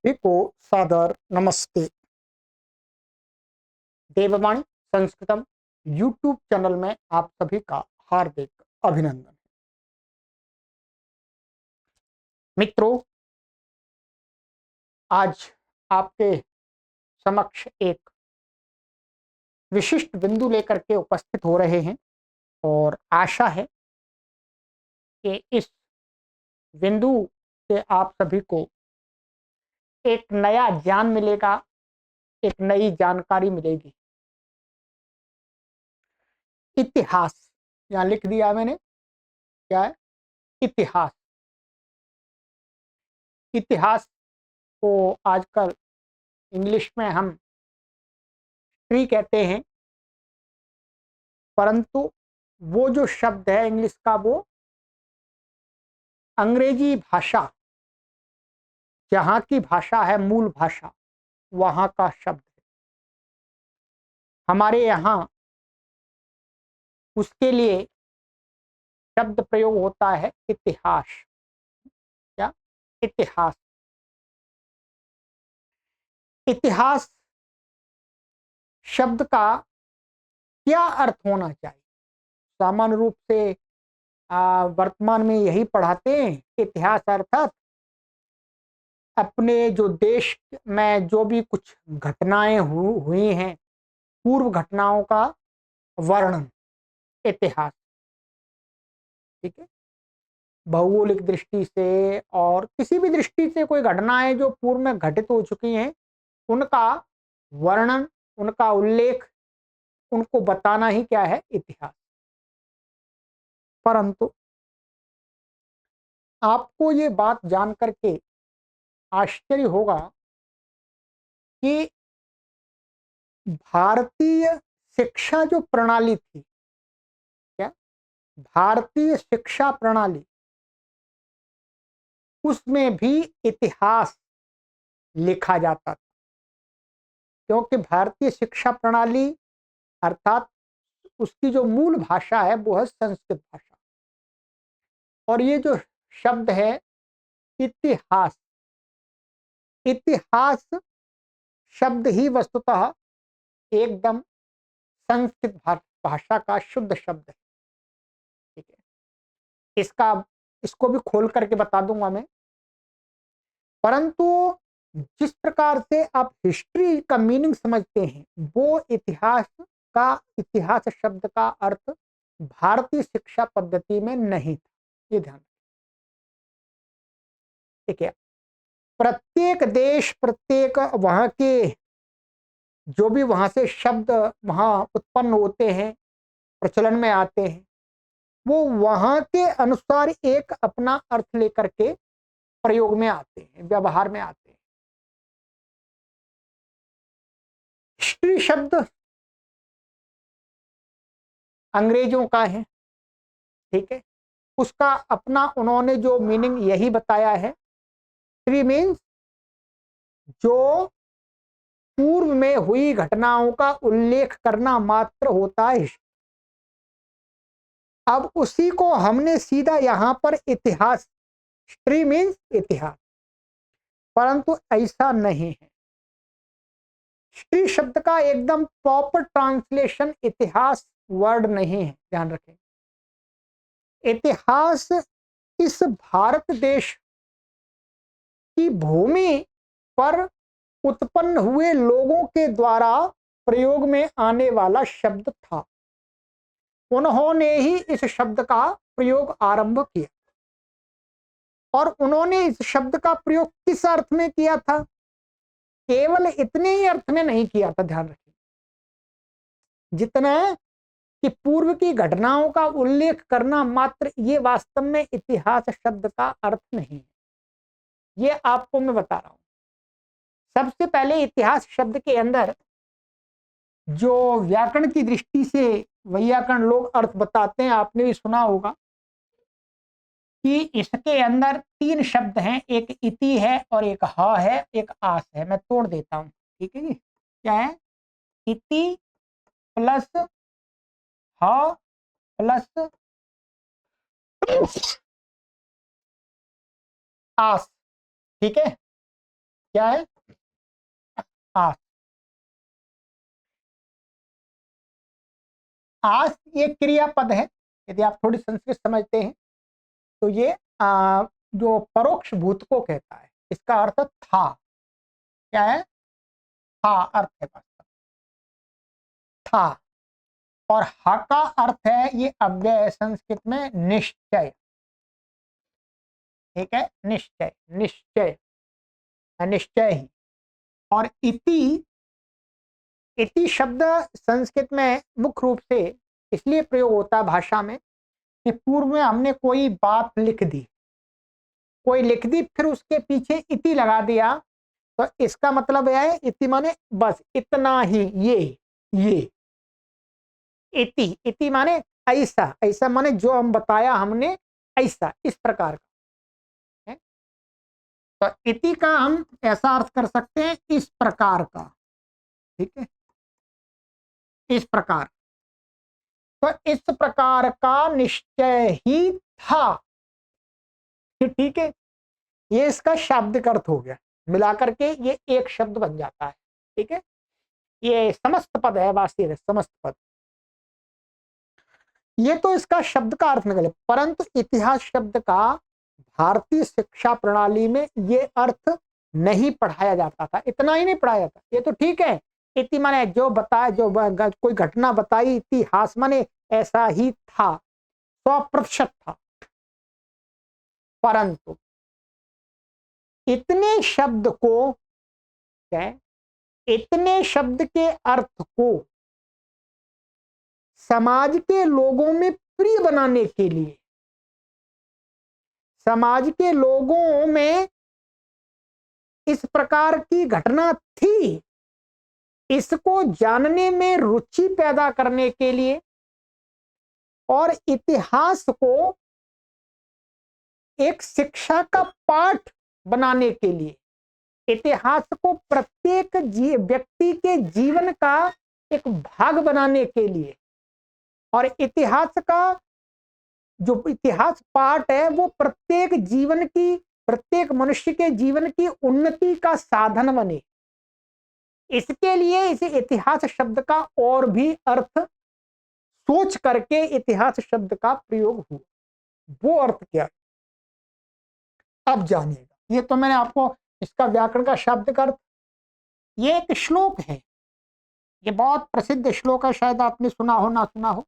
को सादर नमस्ते। देववाणी संस्कृतम यूट्यूब चैनल में आप सभी का हार्दिक अभिनंदन। मित्रों, आज आपके समक्ष एक विशिष्ट बिंदु लेकर के उपस्थित हो रहे हैं और आशा है कि इस बिंदु से आप सभी को एक नया ज्ञान मिलेगा, एक नई जानकारी मिलेगी। इतिहास यहाँ लिख दिया मैंने, क्या है? इतिहास। इतिहास को आजकल इंग्लिश में हम हिस्ट्री कहते हैं, परंतु वो जो शब्द है इंग्लिश का, वो अंग्रेजी भाषा, जहाँ की भाषा है मूल भाषा, वहाँ का शब्द है। हमारे यहाँ उसके लिए शब्द प्रयोग होता है इतिहास। क्या? इतिहास। इतिहास शब्द का क्या अर्थ होना चाहिए? सामान्य रूप से वर्तमान में यही पढ़ाते हैं। इतिहास अर्थात अपने जो देश में जो भी कुछ घटनाएं हुई हैं, पूर्व घटनाओं का वर्णन, इतिहास। ठीक है। भौगोलिक दृष्टि से और किसी भी दृष्टि से कोई घटनाएं जो पूर्व में घटित हो चुकी हैं, उनका वर्णन, उनका उल्लेख, उनको बताना ही क्या है? इतिहास। परंतु आपको ये बात जान करके आश्चर्य होगा कि भारतीय शिक्षा जो प्रणाली थी, क्या भारतीय शिक्षा प्रणाली, उसमें भी इतिहास लिखा जाता था। क्योंकि भारतीय शिक्षा प्रणाली अर्थात उसकी जो मूल भाषा है वो है संस्कृत भाषा। और ये जो शब्द है इतिहास, इतिहास शब्द ही वस्तुतः एकदम संस्कृत भाषा का शुद्ध शब्द है। ठीक है। इसको भी खोल करके बता दूंगा मैं। परंतु जिस प्रकार से आप हिस्ट्री का मीनिंग समझते हैं, वो इतिहास शब्द का अर्थ भारतीय शिक्षा पद्धति में नहीं था। ये ध्यान। ठीक है। प्रत्येक देश, प्रत्येक वहां के जो भी वहां से शब्द वहां उत्पन्न होते हैं, प्रचलन में आते हैं, वो वहां के अनुसार एक अपना अर्थ लेकर के प्रयोग में आते हैं, व्यवहार में आते हैं। हिस्ट्री शब्द अंग्रेजों का है। ठीक है। उसका अपना उन्होंने जो मीनिंग यही बताया है। हिस्ट्री मीन्स जो पूर्व में हुई घटनाओं का उल्लेख करना मात्र होता है। अब उसी को हमने सीधा यहां पर इतिहास, हिस्ट्री मीन्स इतिहास, परंतु ऐसा नहीं है। हिस्ट्री शब्द का एकदम प्रॉपर ट्रांसलेशन इतिहास वर्ड नहीं है, ध्यान रखें। इतिहास इस भारत देश की भूमि पर उत्पन्न हुए लोगों के द्वारा प्रयोग में आने वाला शब्द था। उन्होंने ही इस शब्द का प्रयोग आरंभ किया। और उन्होंने इस शब्द का प्रयोग किस अर्थ में किया था? केवल इतने ही अर्थ में नहीं किया था, ध्यान रखिए, जितना कि पूर्व की घटनाओं का उल्लेख करना मात्र, ये वास्तव में इतिहास शब्द का अर्थ नहीं है। ये आपको मैं बता रहा हूं। सबसे पहले इतिहास शब्द के अंदर जो व्याकरण की दृष्टि से वैयाकरण लोग अर्थ बताते हैं, आपने भी सुना होगा कि इसके अंदर तीन शब्द हैं, एक इति है और एक ह है, एक आस है। मैं तोड़ देता हूं। ठीक है जी। क्या है? इति प्लस ह प्लस आस। ठीक है। क्या है? आस। आस ये क्रियापद है। यदि आप थोड़ी संस्कृत समझते हैं तो ये जो परोक्ष भूत को कहता है, इसका अर्थ था। क्या है? था अर्थ है वास्तव था। और हा का अर्थ है, ये अव्यय है संस्कृत में, निश्चय। ठीक है, निश्चय, निश्चय, निश्चय ही। और इति, इति शब्द संस्कृत में मुख्य रूप से इसलिए प्रयोग होता है भाषा में कि पूर्व में हमने कोई बात लिख दी, कोई लिख दी, फिर उसके पीछे इति लगा दिया, तो इसका मतलब यह है इति माने बस इतना ही, ये इति, इति माने ऐसा, ऐसा माने जो हम बताया हमने ऐसा, इस प्रकार का है। तो इति का हम ऐसा अर्थ कर सकते हैं, इस प्रकार का। ठीक है, इस प्रकार। तो इस प्रकार का निश्चय ही था। ठीक है, ये इसका शाब्दिक अर्थ हो गया, मिलाकर के ये एक शब्द बन जाता है। ठीक है, ये समस्त पद है, वास्तविक है समस्त पद। ये तो इसका शब्द का अर्थ निकले, परंतु इतिहास शब्द का भारतीय शिक्षा प्रणाली में ये अर्थ नहीं पढ़ाया जाता था, इतना ही नहीं पढ़ाया था। ये तो ठीक है, इति माने जो बताया, जो कोई घटना बताई, इतिहास माने ऐसा ही था, 100% था। परंतु इतने शब्द को, क्या, इतने शब्द के अर्थ को समाज के लोगों में प्रिय बनाने के लिए, समाज के लोगों में इस प्रकार की घटना थी, इसको जानने में रुचि पैदा करने के लिए और इतिहास को एक शिक्षा का पाठ बनाने के लिए, इतिहास को प्रत्येक व्यक्ति के जीवन का एक भाग बनाने के लिए, और इतिहास का जो इतिहास पाठ है वो प्रत्येक जीवन की, प्रत्येक मनुष्य के जीवन की उन्नति का साधन बने, इसके लिए इसे इतिहास शब्द का और भी अर्थ सोच करके इतिहास शब्द का प्रयोग हुआ। वो अर्थ क्या है अब जानिएगा। ये तो मैंने आपको इसका व्याकरण का शब्द अर्थ, ये एक श्लोक है, ये बहुत प्रसिद्ध श्लोक है, शायद आपने सुना हो ना सुना हो।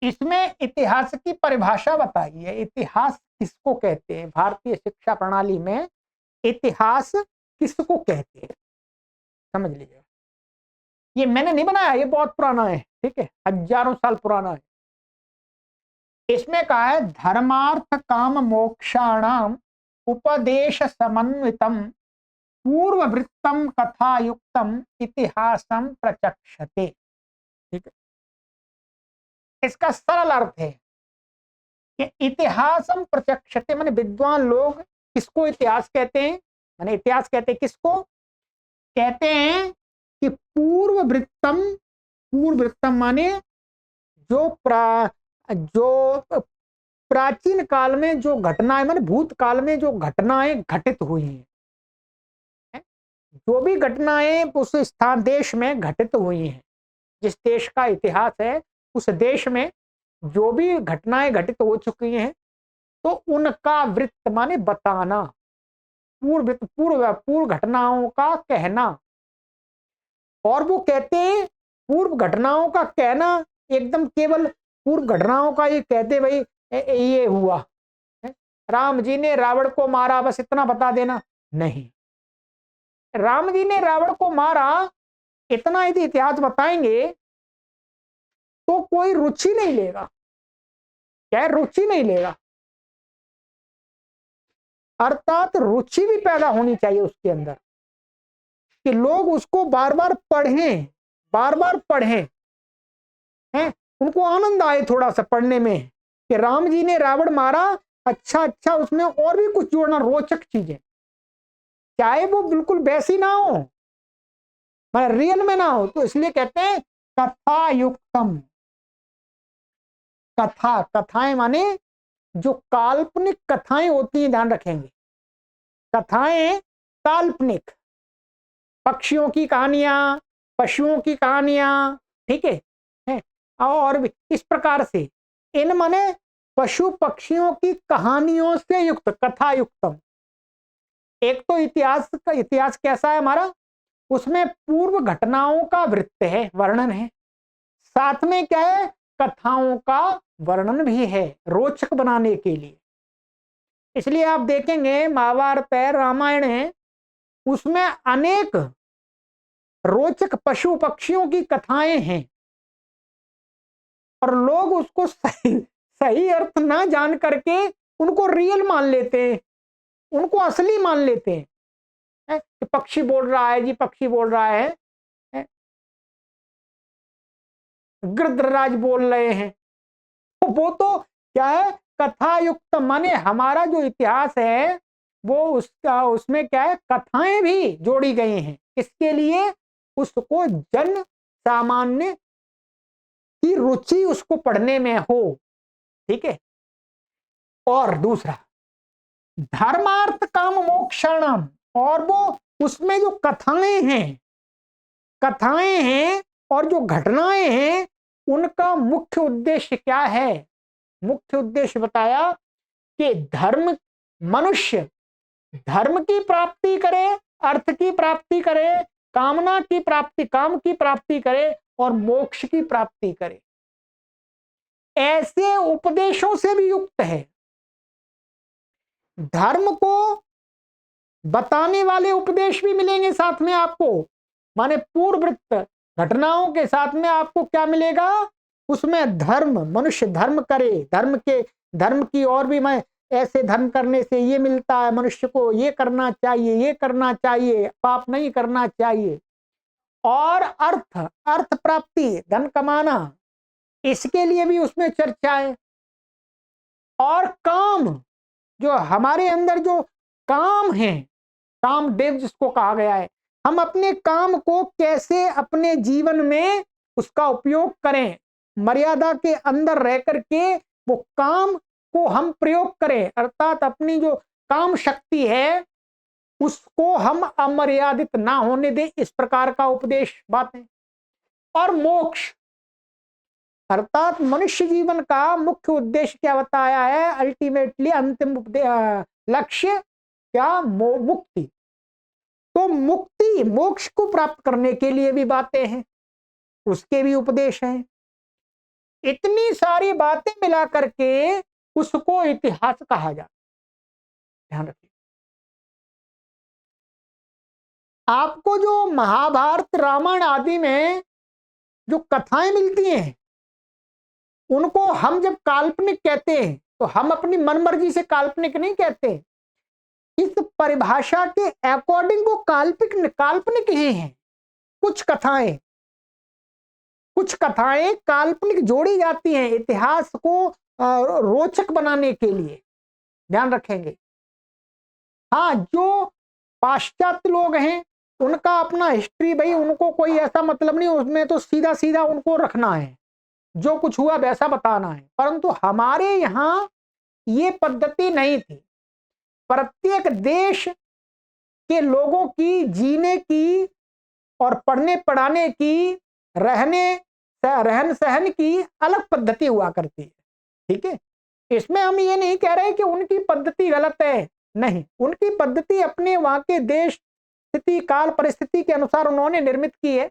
इसमें इतिहास की परिभाषा बताई है, इतिहास किसको कहते हैं, भारतीय शिक्षा प्रणाली में इतिहास किसको कहते हैं, समझ लीजिए। ये मैंने नहीं बनाया, ये बहुत पुराना है, ठीक है, हजारों साल पुराना है। इसमें कहा है धर्मार्थ काम मोक्षाणाम उपदेश समन्वितम पूर्व वृत्तम कथा युक्तम इतिहासम प्रचक्षते। ठीक है, इसका सरल अर्थ है कि इतिहासम प्रचक्षते माने विद्वान लोग किसको इतिहास कहते हैं, माने इतिहास कहते हैं किसको, कहते हैं कि पूर्व वृत्तम, पूर्व वृत्तम माने जो प्राचीन काल में जो घटनाएं, माने भूतकाल में जो घटनाएं घटित हुई हैं, जो भी घटनाएं उस स्थान देश में घटित हुई हैं, जिस देश का इतिहास है उस देश में जो भी घटनाएं घटित हो चुकी हैं, तो उनका वृत्त माने बताना, पूर्व पूर्व पूर्व घटनाओं का कहना। और वो कहते हैं पूर्व घटनाओं का कहना एकदम केवल पूर्व घटनाओं का ये कहते भाई ये हुआ, राम जी ने रावण को मारा, बस इतना बता देना, नहीं, राम जी ने रावण को मारा इतना यदि इतिहास बताएंगे तो कोई रुचि नहीं लेगा, क्या रुचि नहीं लेगा, अर्थात रुचि भी पैदा होनी चाहिए उसके अंदर कि लोग उसको बार बार पढ़ें, बार बार पढ़ें, हैं, उनको आनंद आए थोड़ा सा पढ़ने में कि राम जी ने रावण मारा, अच्छा अच्छा, उसमें और भी कुछ जोड़ना, रोचक चीजें, चाहे वो बिल्कुल वैसी ना हो, मतलब रियल में ना हो, तो इसलिए कहते हैं कथा युक्तम। कथा, कथाएं माने जो काल्पनिक कथाएं होती हैं, ध्यान रखेंगे, कथाएं काल्पनिक पक्षियों की कहानियां, पशुओं की कहानियां, ठीक है, और भी इस प्रकार से इन माने पशु पक्षियों की कहानियों से युक्त, कथा युक्तम। एक तो इतिहास कैसा है हमारा, उसमें पूर्व घटनाओं का वृत्त है, वर्णन है, साथ में क्या है, कथाओं का वर्णन भी है रोचक बनाने के लिए। इसलिए आप देखेंगे महाभारत है, रामायण है, उसमें अनेक रोचक पशु पक्षियों की कथाएं हैं और लोग उसको सही सही अर्थ ना जान करके उनको रियल मान लेते हैं, उनको असली मान लेते हैं, कि पक्षी बोल रहा है जी, पक्षी बोल रहा है, गिरधराज बोल रहे हैं, तो वो तो क्या है, कथा युक्त, माने हमारा जो इतिहास है वो उसका, उसमें क्या है, कथाएं भी जोड़ी गई हैं, इसके लिए उसको जन सामान्य की रुचि उसको पढ़ने में हो, ठीक है। और दूसरा धर्मार्थ काम मोक्षणम, और वो उसमें जो कथाएं हैं और जो घटनाएं हैं उनका मुख्य उद्देश्य क्या है, मुख्य उद्देश्य बताया कि मनुष्य धर्म की प्राप्ति करे, अर्थ की प्राप्ति करे, कामना की प्राप्ति, काम की प्राप्ति करे और मोक्ष की प्राप्ति करे। ऐसे उपदेशों से भी युक्त है, धर्म को बताने वाले उपदेश भी मिलेंगे साथ में आपको, माने पूर्ववृत्त घटनाओं के साथ में आपको क्या मिलेगा, उसमें धर्म, मनुष्य धर्म करे, धर्म की और भी, मैं ऐसे धर्म करने से ये मिलता है, मनुष्य को ये करना चाहिए, ये करना चाहिए, पाप नहीं करना चाहिए। और अर्थ प्राप्ति, धन कमाना, इसके लिए भी उसमें चर्चा है। और काम, जो हमारे अंदर जो काम है, काम देव जिसको कहा गया है, हम अपने काम को कैसे अपने जीवन में उसका उपयोग करें, मर्यादा के अंदर रह करके वो काम को हम प्रयोग करें, अर्थात अपनी जो काम शक्ति है उसको हम अमर्यादित ना होने दें, इस प्रकार का उपदेश बातें। और मोक्ष, अर्थात मनुष्य जीवन का मुख्य उद्देश्य क्या बताया है, अल्टीमेटली अंतिम लक्ष्य क्या, मुक्ति। तो मुक्ति, मोक्ष को प्राप्त करने के लिए भी बातें हैं, उसके भी उपदेश हैं। इतनी सारी बातें मिला करके उसको इतिहास कहा जाता है, ध्यान रखिए। आपको जो महाभारत रामायण आदि में जो कथाएं मिलती हैं उनको हम जब काल्पनिक कहते हैं तो हम अपनी मनमर्जी से काल्पनिक नहीं कहते, इस परिभाषा के अकॉर्डिंग वो काल्पनिक ही हैं। कुछ कथाएं काल्पनिक जोड़ी जाती हैं इतिहास को रोचक बनाने के लिए, ध्यान रखेंगे। हाँ, जो पाश्चात्य लोग हैं उनका अपना हिस्ट्री, भाई उनको कोई ऐसा मतलब नहीं, उसमें तो सीधा सीधा उनको रखना है, जो कुछ हुआ वैसा बताना है। परंतु हमारे यहाँ ये पद्धति नहीं थी, प्रत्येक देश के लोगों की जीने की और पढ़ने पढ़ाने की, रहन सहन की अलग पद्धति हुआ करती है, ठीक है। इसमें हम ये नहीं कह रहे कि उनकी पद्धति गलत है, नहीं, उनकी पद्धति अपने वहां के देश, स्थिति, काल, परिस्थिति के अनुसार उन्होंने निर्मित की है,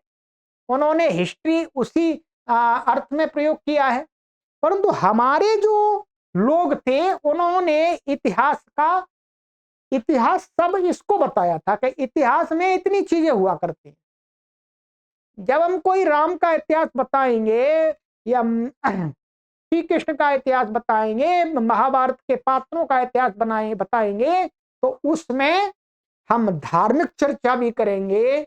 उन्होंने हिस्ट्री उसी अर्थ में प्रयोग किया है। परंतु हमारे जो लोग थे उन्होंने इतिहास सब इसको बताया था कि इतिहास में इतनी चीजें हुआ करती हैं। जब हम कोई राम का इतिहास बताएंगे या श्री कृष्ण का इतिहास बताएंगे, महाभारत के पात्रों का इतिहास बताएंगे, तो उसमें हम धार्मिक चर्चा भी करेंगे,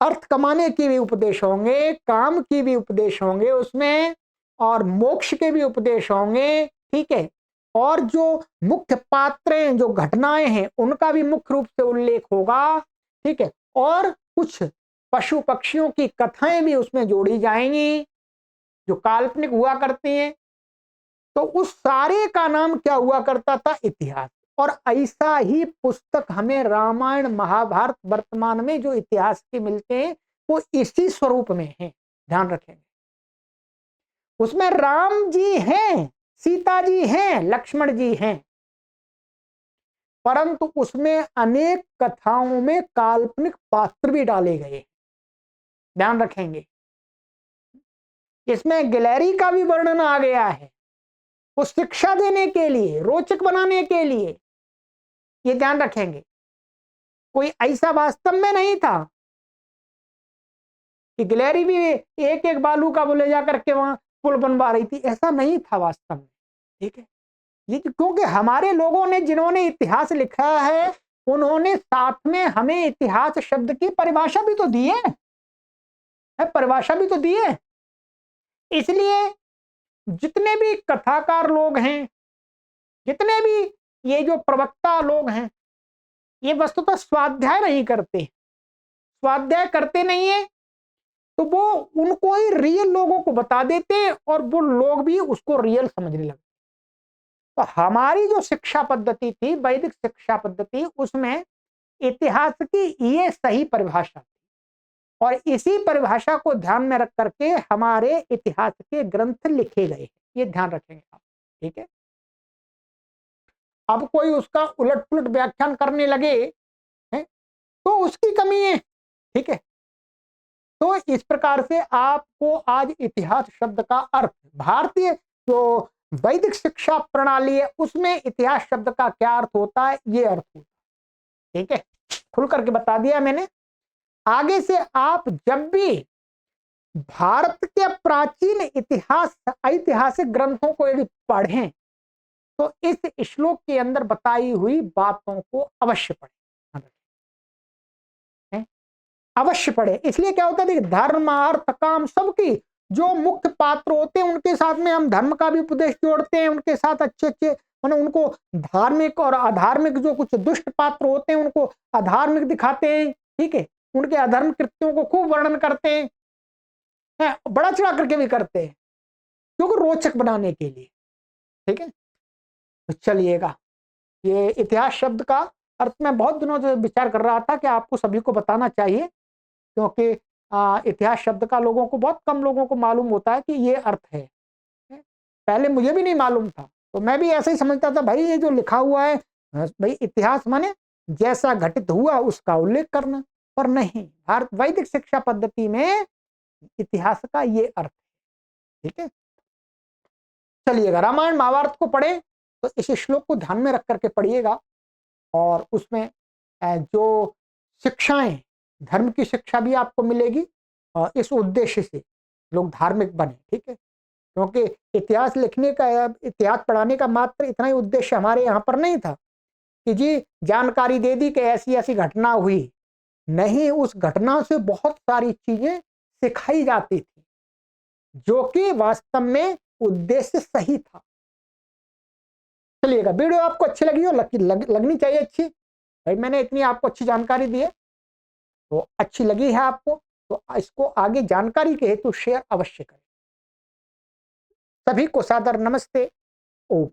अर्थ कमाने के भी उपदेश होंगे, काम की भी उपदेश होंगे उसमें, और मोक्ष के भी उपदेश होंगे, ठीक है। और जो मुख्य पात्रें, जो घटनाएं हैं, उनका भी मुख्य रूप से उल्लेख होगा, ठीक है। और कुछ पशु पक्षियों की कथाएं भी उसमें जोड़ी जाएंगी जो काल्पनिक हुआ करती हैं। तो उस सारे का नाम क्या हुआ करता था, इतिहास। और ऐसा ही पुस्तक हमें रामायण महाभारत वर्तमान में जो इतिहास के मिलते हैं वो इसी स्वरूप में है, ध्यान रखेंगे। उसमें राम जी हैं, सीता जी हैं, लक्ष्मण जी हैं, परंतु उसमें अनेक कथाओं में काल्पनिक पात्र भी डाले गए, ध्यान रखेंगे। इसमें गिलहरी का भी वर्णन आ गया है, वो शिक्षा देने के लिए, रोचक बनाने के लिए, ये ध्यान रखेंगे। कोई ऐसा वास्तव में नहीं था कि गिलहरी भी एक एक बालू का वो ले जा करके वहां पुल बनवा रही थी, ऐसा नहीं था वास्तव में, ठीक है। ये क्योंकि हमारे लोगों ने, जिन्होंने इतिहास लिखा है, उन्होंने साथ में हमें इतिहास शब्द की परिभाषा भी तो दी है, परिभाषा भी तो दी है। इसलिए जितने भी कथाकार लोग हैं, जितने भी ये जो प्रवक्ता लोग हैं, ये वस्तुतः स्वाध्याय नहीं करते, स्वाध्याय करते नहीं है, तो वो उनको ही रियल लोगों को बता देते और वो लोग भी उसको रियल समझने लगते। तो हमारी जो शिक्षा पद्धति थी, वैदिक शिक्षा पद्धति, उसमें इतिहास की ये सही परिभाषा थी और इसी परिभाषा को ध्यान में रख करके हमारे इतिहास के ग्रंथ लिखे गए, ये ध्यान रखेंगे आप, ठीक है। अब कोई उसका उलट पुलट व्याख्यान करने लगे है तो उसकी कमी है, ठीक है। तो इस प्रकार से आपको आज इतिहास शब्द का अर्थ, भारतीय जो वैदिक शिक्षा प्रणाली है उसमें इतिहास शब्द का क्या अर्थ होता है, ये अर्थ होता है, ठीक है। खुल करके बता दिया मैंने। आगे से आप जब भी भारत के प्राचीन इतिहास, ऐतिहासिक ग्रंथों को यदि पढ़ें तो इस श्लोक के अंदर बताई हुई बातों को अवश्य पढ़ें, अवश्य पढ़े। इसलिए क्या होता है, धर्म अर्थ काम सबकी जो मुख्य पात्र होते हैं उनके साथ में हम धर्म का भी उपदेश जोड़ते हैं, उनके साथ अच्छे अच्छे माने उनको धार्मिक और अधार्मिक, जो कुछ दुष्ट पात्र होते हैं उनको अधार्मिक दिखाते हैं, ठीक है। उनके अधर्म कृत्यों को खूब वर्णन करते हैं, बड़ा चढ़ा करके भी करते हैं, क्योंकि रोचक बनाने के लिए, ठीक है। तो चलिएगा, ये इतिहास शब्द का अर्थ मैं बहुत दिनों से विचार कर रहा था कि आपको सभी को बताना चाहिए, क्योंकि इतिहास शब्द का लोगों को, बहुत कम लोगों को मालूम होता है कि ये अर्थ है। पहले मुझे भी नहीं मालूम था, तो मैं भी ऐसे ही समझता था भाई ये जो लिखा हुआ है, भाई इतिहास माने जैसा घटित हुआ उसका उल्लेख करना, पर नहीं, भारत वैदिक शिक्षा पद्धति में इतिहास का ये अर्थ है, ठीक है। चलिएगा, रामायण महाभारत को पढ़े तो इस श्लोक को ध्यान में रख करके पढ़िएगा और उसमें जो शिक्षाएं, धर्म की शिक्षा भी आपको मिलेगी और इस उद्देश्य से लोग धार्मिक बने, ठीक है। क्योंकि इतिहास लिखने का, इतिहास पढ़ाने का मात्र इतना ही उद्देश्य हमारे यहाँ पर नहीं था कि जी जानकारी दे दी कि ऐसी ऐसी घटना हुई, नहीं, उस घटना से बहुत सारी चीजें सिखाई जाती थी जो कि वास्तव में उद्देश्य सही था। चलिएगा, वीडियो आपको अच्छी लगी हो, लगनी चाहिए अच्छी, भाई मैंने इतनी आपको अच्छी जानकारी दी है तो अच्छी लगी है आपको, तो इसको आगे जानकारी के हेतु शेयर अवश्य करें। सभी को सादर नमस्ते। ओम।